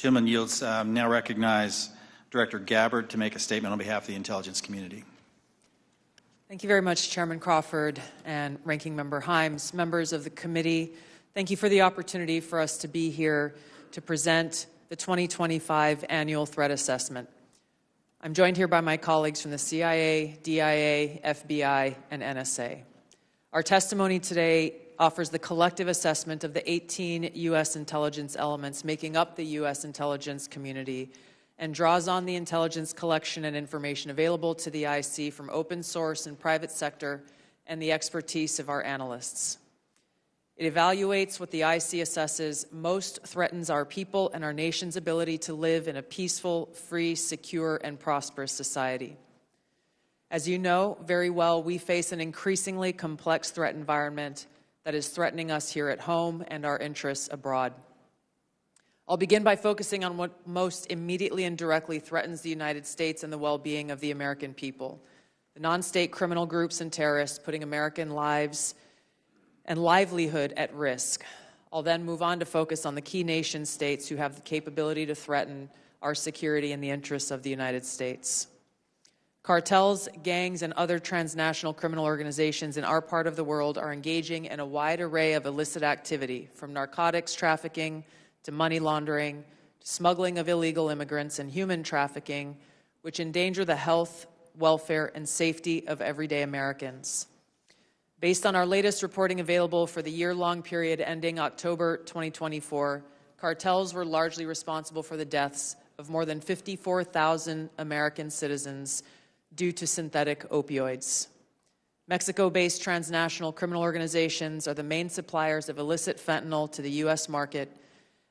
Gentleman yields. Now recognize Director Gabbard to make a statement on behalf of the intelligence community. Thank you very much, Chairman Crawford and Ranking Member Himes. Members of the committee, thank you for the opportunity for us to be here to present the 2025 Annual Threat Assessment. I'm joined here by my colleagues from the CIA, DIA, FBI, and NSA. Our testimony today offers the collective assessment of the 18 U.S. intelligence elements making up the U.S. intelligence community and draws on the intelligence collection and information available to the IC from open source and private sector and the expertise of our analysts. It evaluates what the IC assesses most threatens our people and our nation's ability to live in a peaceful, free, secure, and prosperous society. As you know very well, we face an increasingly complex threat environment that is threatening us here at home and our interests abroad. I'll begin by focusing on what most immediately and directly threatens the United States and the well-being of the American people: the non-state criminal groups and terrorists putting American lives and livelihood at risk. I'll then move on to focus on the key nation states who have the capability to threaten our security and the interests of the United States. Cartels, gangs, and other transnational criminal organizations in our part of the world are engaging in a wide array of illicit activity, from narcotics trafficking to money laundering, to smuggling of illegal immigrants and human trafficking, which endanger the health, welfare, and safety of everyday Americans. Based on our latest reporting available for the year-long period ending October 2024, cartels were largely responsible for the deaths of more than 54,000 American citizens due to synthetic opioids. Mexico-based transnational criminal organizations are the main suppliers of illicit fentanyl to the U.S. market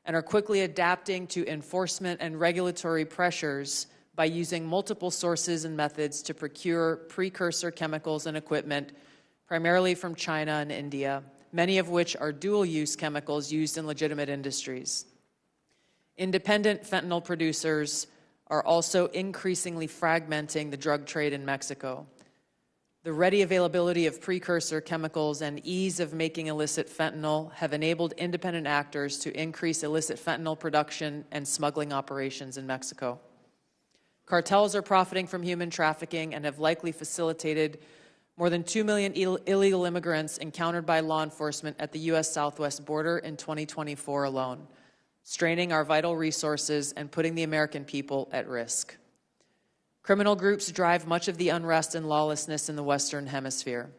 and are quickly adapting to enforcement and regulatory pressures by using multiple sources and methods to procure precursor chemicals and equipment, primarily from China and India, many of which are dual-use chemicals used in legitimate industries. Independent fentanyl producers are also increasingly fragmenting the drug trade in Mexico. The ready availability of precursor chemicals and ease of making illicit fentanyl have enabled independent actors to increase illicit fentanyl production and smuggling operations in Mexico. Cartels are profiting from human trafficking and have likely facilitated more than 2 million illegal immigrants encountered by law enforcement at the U.S. southwest border in 2024 alone, straining our vital resources and putting the American people at risk. Criminal groups drive much of the unrest and lawlessness in the Western Hemisphere.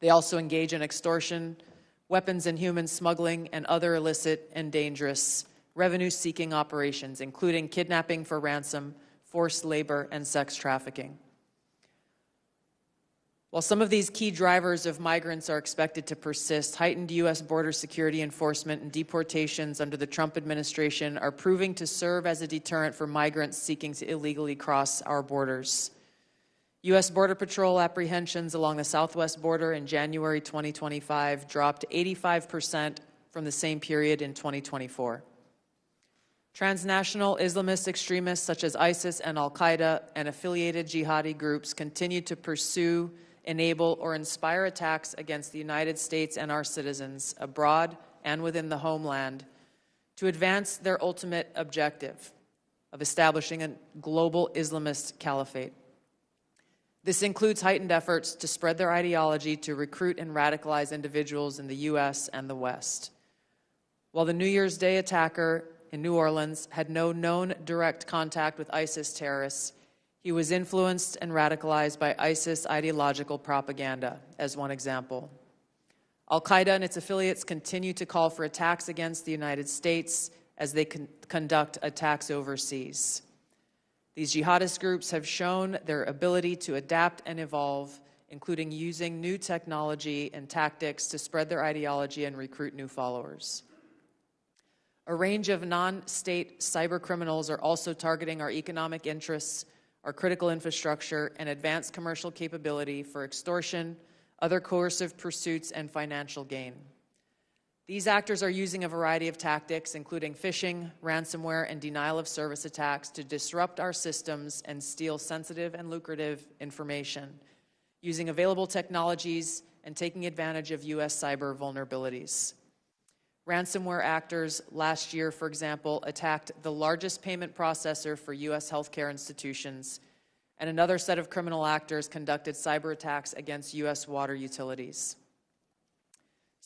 They also engage in extortion, weapons and human smuggling, and other illicit and dangerous revenue-seeking operations, including kidnapping for ransom, forced labor, and sex trafficking. While some of these key drivers of migrants are expected to persist, heightened U.S. border security enforcement and deportations under the Trump administration are proving to serve as a deterrent for migrants seeking to illegally cross our borders. U.S. Border Patrol apprehensions along the southwest border in January 2025 dropped 85% from the same period in 2024. Transnational Islamist extremists such as ISIS and al-Qaeda and affiliated jihadi groups continue to pursue, enable, or inspire attacks against the United States and our citizens abroad and within the homeland to advance their ultimate objective of establishing a global Islamist caliphate. This includes heightened efforts to spread their ideology to recruit and radicalize individuals in the U.S. and the West. While the New Year's Day attacker in New Orleans had no known direct contact with ISIS terrorists, he was influenced and radicalized by ISIS ideological propaganda, as one example. Al-Qaeda and its affiliates continue to call for attacks against the United States as they conduct attacks overseas. These jihadist groups have shown their ability to adapt and evolve, including using new technology and tactics to spread their ideology and recruit new followers. A range of non-state cyber criminals are also targeting our economic interests, our critical infrastructure, and advanced commercial capability for extortion, other coercive pursuits, and financial gain. These actors are using a variety of tactics, including phishing, ransomware, and denial of service attacks to disrupt our systems and steal sensitive and lucrative information, using available technologies and taking advantage of U.S. cyber vulnerabilities. Ransomware actors last year, for example, attacked the largest payment processor for U.S. healthcare institutions, and another set of criminal actors conducted cyber attacks against U.S. water utilities.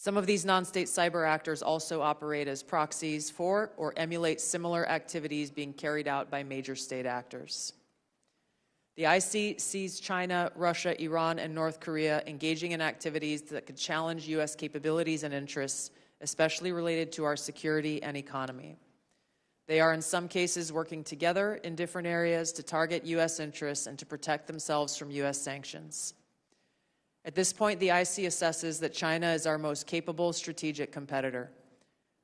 Some of these non-state cyber actors also operate as proxies for or emulate similar activities being carried out by major state actors. The IC sees China, Russia, Iran, and North Korea engaging in activities that could challenge U.S. capabilities and interests, especially related to our security and economy. They are in some cases working together in different areas to target U.S. interests and to protect themselves from U.S. sanctions. At this point, the IC assesses that China is our most capable strategic competitor.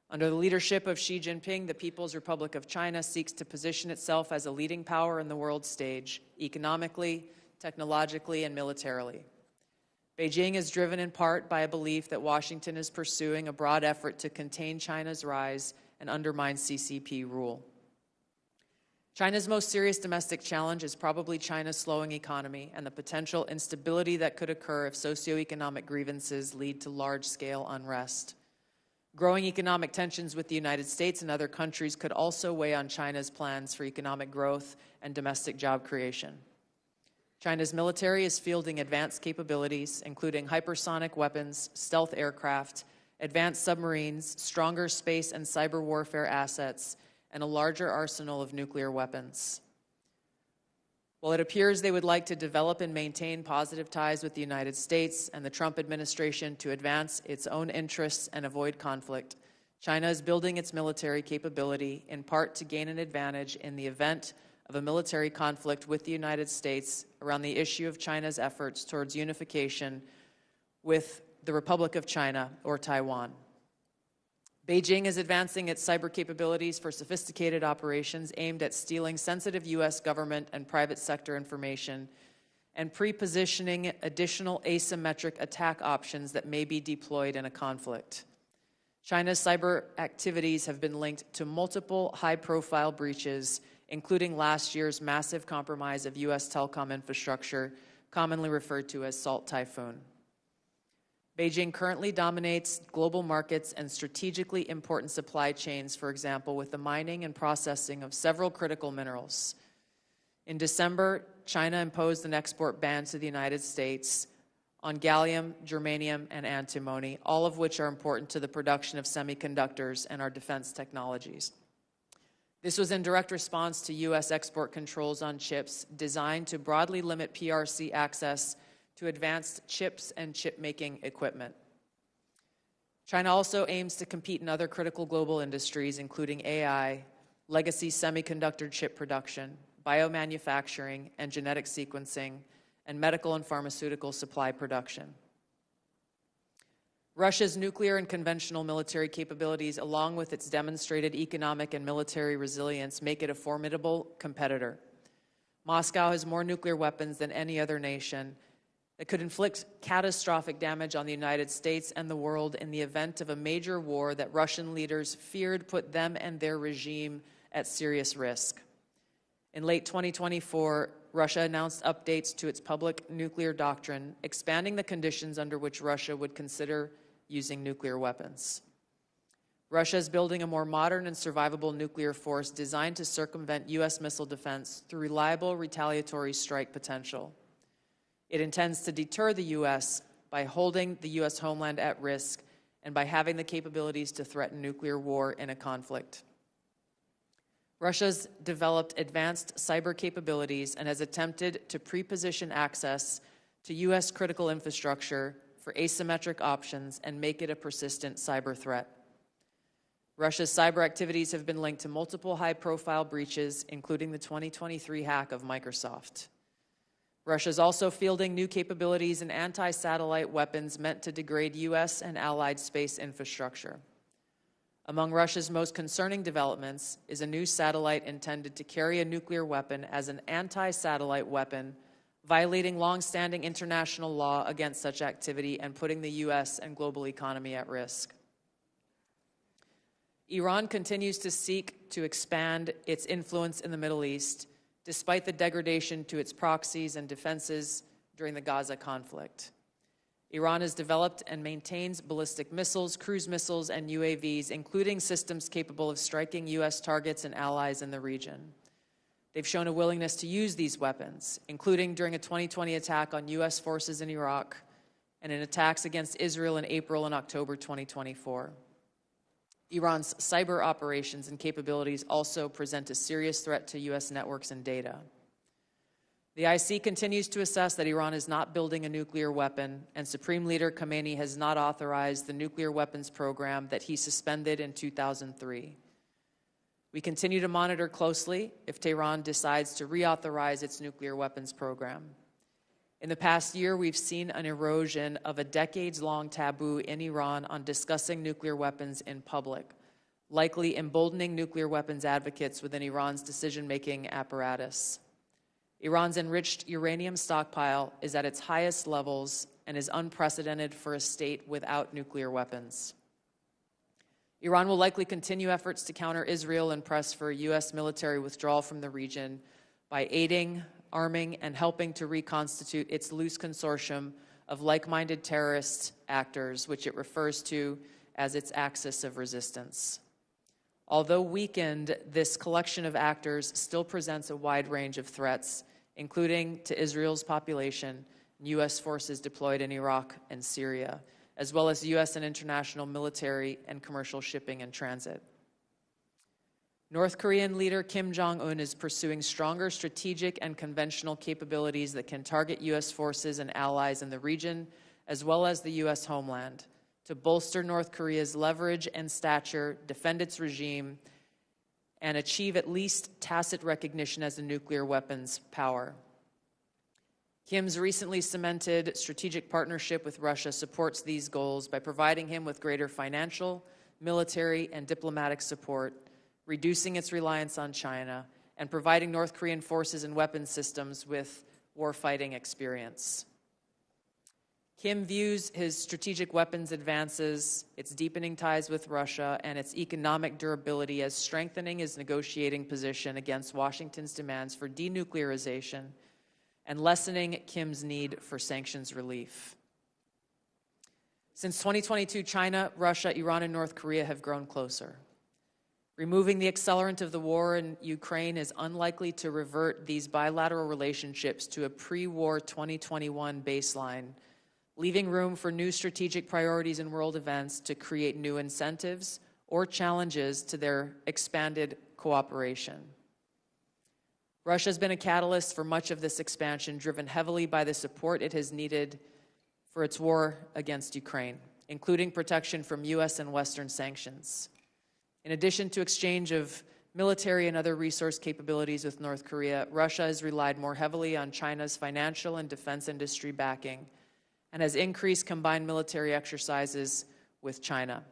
Under the leadership of Xi Jinping, the People's Republic of China seeks to position itself as a leading power in the world stage, economically, technologically, and militarily. Beijing is driven in part by a belief that Washington is pursuing a broad effort to contain China's rise and undermine CCP rule. China's most serious domestic challenge is probably China's slowing economy and the potential instability that could occur if socioeconomic grievances lead to large-scale unrest. Growing economic tensions with the United States and other countries could also weigh on China's plans for economic growth and domestic job creation. China's military is fielding advanced capabilities, including hypersonic weapons, stealth aircraft, advanced submarines, stronger space and cyber warfare assets, and a larger arsenal of nuclear weapons. While it appears they would like to develop and maintain positive ties with the United States and the Trump administration to advance its own interests and avoid conflict, China is building its military capability in part to gain an advantage in the event of a military conflict with the United States around the issue of China's efforts towards unification with the Republic of China or Taiwan. Beijing is advancing its cyber capabilities for sophisticated operations aimed at stealing sensitive U.S. government and private sector information and pre-positioning additional asymmetric attack options that may be deployed in a conflict. China's cyber activities have been linked to multiple high-profile breaches, including last year's massive compromise of U.S. telecom infrastructure, commonly referred to as Salt Typhoon. Beijing currently dominates global markets and strategically important supply chains, for example, with the mining and processing of several critical minerals. In December, China imposed an export ban to the United States on gallium, germanium, and antimony, all of which are important to the production of semiconductors and our defense technologies. This was in direct response to U.S. export controls on chips designed to broadly limit PRC access to advanced chips and chip-making equipment. China also aims to compete in other critical global industries, including AI, legacy semiconductor chip production, biomanufacturing and genetic sequencing, and medical and pharmaceutical supply production. Russia's nuclear and conventional military capabilities, along with its demonstrated economic and military resilience, make it a formidable competitor. Moscow has more nuclear weapons than any other nation that could inflict catastrophic damage on the United States and the world in the event of a major war that Russian leaders feared put them and their regime at serious risk. In late 2024, Russia announced updates to its public nuclear doctrine, expanding the conditions under which Russia would consider using nuclear weapons. Russia is building a more modern and survivable nuclear force designed to circumvent U.S. missile defense through reliable retaliatory strike potential. It intends to deter the U.S. by holding the U.S. homeland at risk and by having the capabilities to threaten nuclear war in a conflict. Russia's developed advanced cyber capabilities and has attempted to pre-position access to U.S. critical infrastructure for asymmetric options and make it a persistent cyber threat. Russia's cyber activities have been linked to multiple high-profile breaches, including the 2023 hack of Microsoft. Russia is also fielding new capabilities in anti-satellite weapons meant to degrade U.S. and allied space infrastructure. Among Russia's most concerning developments is a new satellite intended to carry a nuclear weapon as an anti-satellite weapon, violating long-standing international law against such activity and putting the U.S. and global economy at risk. Iran continues to seek to expand its influence in the Middle East, despite the degradation to its proxies and defenses during the Gaza conflict. Iran has developed and maintains ballistic missiles, cruise missiles, and UAVs, including systems capable of striking U.S. targets and allies in the region. They've shown a willingness to use these weapons, including during a 2020 attack on U.S. forces in Iraq and in attacks against Israel in April and October 2024. Iran's cyber operations and capabilities also present a serious threat to U.S. networks and data. The IC continues to assess that Iran is not building a nuclear weapon, and Supreme Leader Khamenei has not authorized the nuclear weapons program that he suspended in 2003. We continue to monitor closely if Tehran decides to reauthorize its nuclear weapons program. In the past year, we've seen an erosion of a decades-long taboo in Iran on discussing nuclear weapons in public, likely emboldening nuclear weapons advocates within Iran's decision-making apparatus. Iran's enriched uranium stockpile is at its highest levels and is unprecedented for a state without nuclear weapons. Iran will likely continue efforts to counter Israel and press for a U.S. military withdrawal from the region by aiding, arming, and helping to reconstitute its loose consortium of like-minded terrorist actors, which it refers to as its axis of resistance. Although weakened, this collection of actors still presents a wide range of threats, including to Israel's population and U.S. forces deployed in Iraq and Syria, as well as U.S. and international military and commercial shipping and transit. North Korean leader Kim Jong-un is pursuing stronger strategic and conventional capabilities that can target U.S. forces and allies in the region, as well as the U.S. homeland, to bolster North Korea's leverage and stature, defend its regime, and achieve at least tacit recognition as a nuclear weapons power. Kim's recently cemented strategic partnership with Russia supports these goals by providing him with greater financial, military, and diplomatic support, reducing its reliance on China, and providing North Korean forces and weapons systems with warfighting experience. Kim views his strategic weapons advances, its deepening ties with Russia, and its economic durability as strengthening his negotiating position against Washington's demands for denuclearization and lessening Kim's need for sanctions relief. Since 2022, China, Russia, Iran, and North Korea have grown closer. Removing the accelerant of the war in Ukraine is unlikely to revert these bilateral relationships to a pre-war 2021 baseline, leaving room for new strategic priorities and world events to create new incentives or challenges to their expanded cooperation. Russia has been a catalyst for much of this expansion, driven heavily by the support it has needed for its war against Ukraine, including protection from U.S. and Western sanctions. In addition to exchange of military and other resource capabilities with North Korea, Russia has relied more heavily on China's financial and defense industry backing and has increased combined military exercises with China.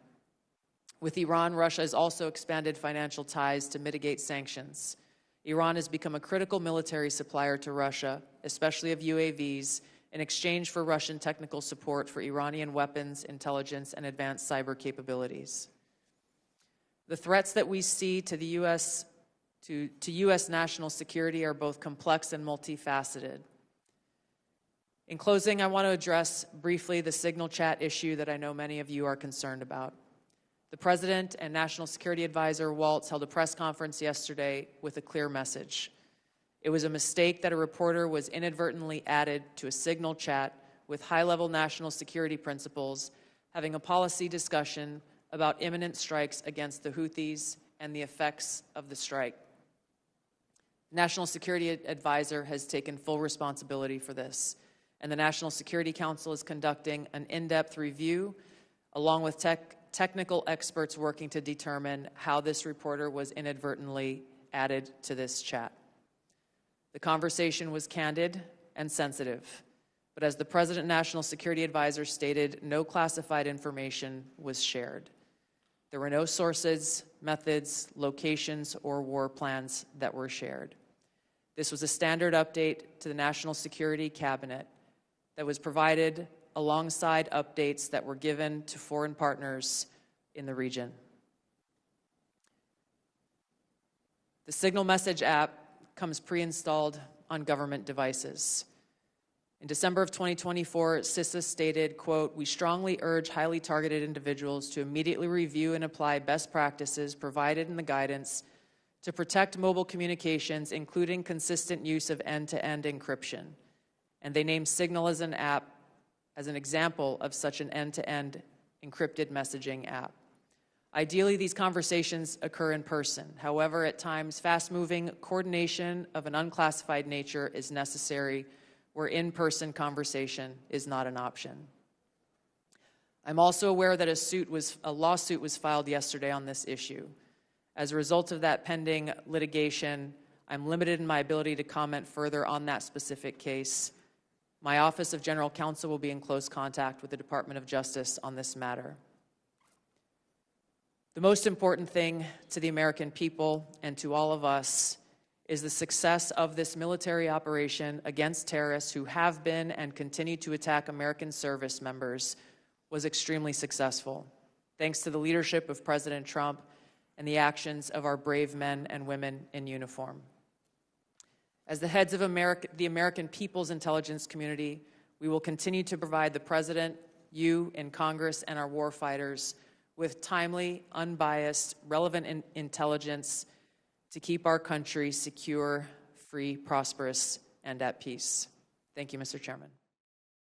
With Iran, Russia has also expanded financial ties to mitigate sanctions. Iran has become a critical military supplier to Russia, especially of UAVs, in exchange for Russian technical support for Iranian weapons, intelligence, and advanced cyber capabilities. The threats that we see to the U.S. to U.S. national security are both complex and multifaceted. In closing, I want to address briefly the signal chat issue that I know many of you are concerned about. The President and National Security Advisor Waltz held a press conference yesterday with a clear message. It was a mistake that a reporter was inadvertently added to a signal chat with high-level national security principals having a policy discussion about imminent strikes against the Houthis and the effects of the strike. The National Security Advisor has taken full responsibility for this, and the National Security Council is conducting an in-depth review along with technical experts working to determine how this reporter was inadvertently added to this chat. The conversation was candid and sensitive, but as the President National Security Advisor stated, no classified information was shared. There were no sources, methods, locations, or war plans that were shared. This was a standard update to the National Security Cabinet that was provided alongside updates that were given to foreign partners in the region. The Signal Message app comes pre-installed on government devices. In December of 2024, CISA stated, quote, "We strongly urge highly targeted individuals to immediately review and apply best practices provided in the guidance to protect mobile communications, including consistent use of end-to-end encryption." And they named Signal as an app as an example of such an end-to-end encrypted messaging app. Ideally, these conversations occur in person. However, at times, fast-moving coordination of an unclassified nature is necessary, where in-person conversation is not an option. I'm also aware that a lawsuit was filed yesterday on this issue. As a result of that pending litigation, I'm limited in my ability to comment further on that specific case. My Office of General Counsel will be in close contact with the Department of Justice on this matter. The most important thing to the American people and to all of us is the success of this military operation against terrorists who have been and continue to attack American service members was extremely successful, thanks to the leadership of President Trump and the actions of our brave men and women in uniform. As the heads of the American people's intelligence community, we will continue to provide the President, you in Congress, and our warfighters with timely, unbiased, relevant intelligence to keep our country secure, free, prosperous, and at peace. Thank you, Mr. Chairman.